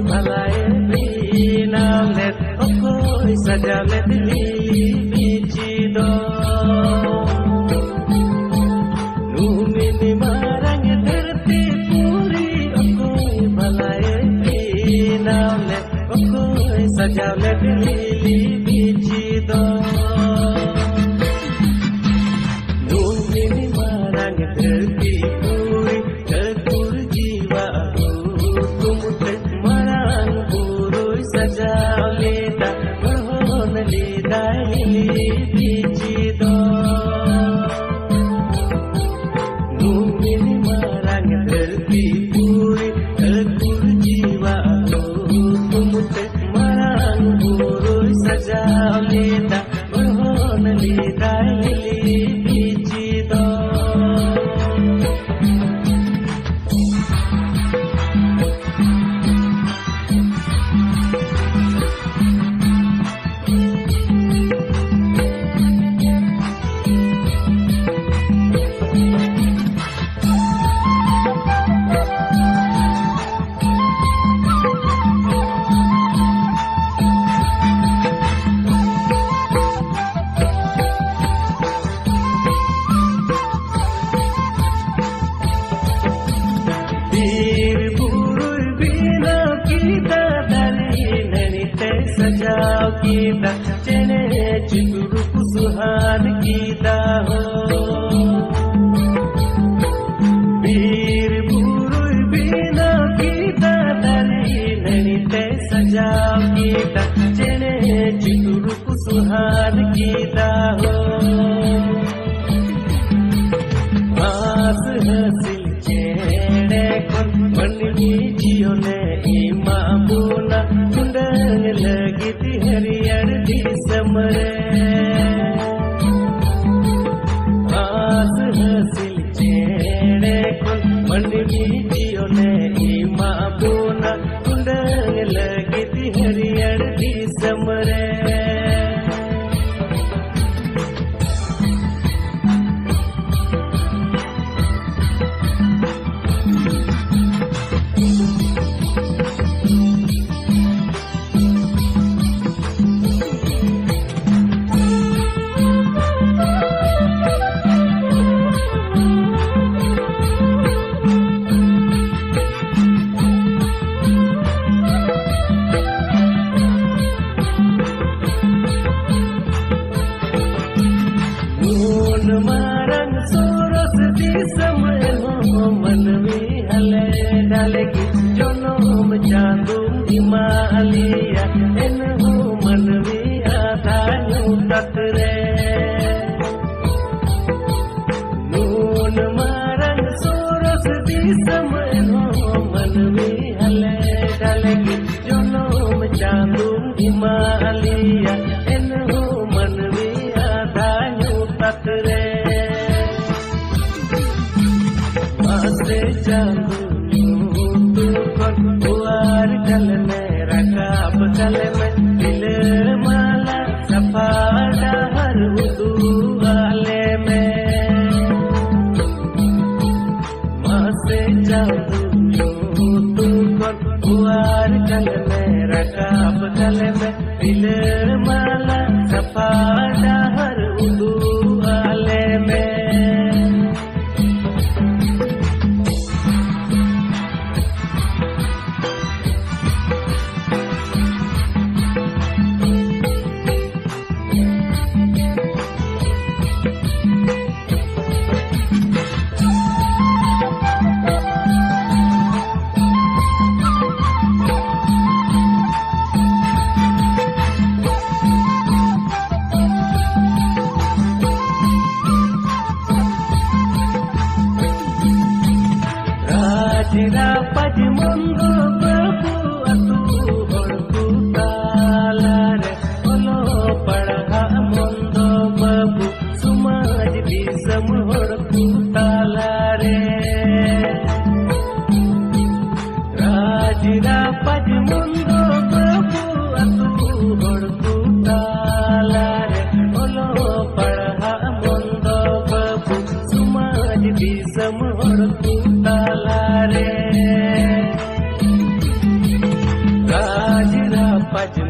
भलाए नाम ले कोई सजा ले दिली बीची दो नूमिनी मारंग धरती पूरी कोई भलाए नाम ले कोई सजा ले दिली बीची दो नूमिनी मारंग धरती पूरी ठाकुर जीवा kita cene ciburu kusuhan kita ho bir buru bina kita dari nani te sajau kita cene ciburu kusuhan kita ho mas hasil cene kon manni jione ima buna kundang lagi ti hariyan di samare as hasil cene kon manni jione ima buna kundang lagi ti hariyan di samare marang soros di samelo manwi hale dalegi jonom jandum himalaya enhu manwi athanyu tatre nun marang soros di samelo manwi hale dalegi jonom jandum himalaya enhu manwi athanyu tatre jandu kon buar kal mein rakab kal mein dil mala safada har udu wale mein maase jandu kon buar kal mein rakab kal mein dil mala safada har udu wale mein Dapat mundu babu atu horku talare olo padha mundu babu sumaj bisam horku talare raj dapat mundu babu atu horku talare olo padha mundu babu sumaj bisam horku talare paj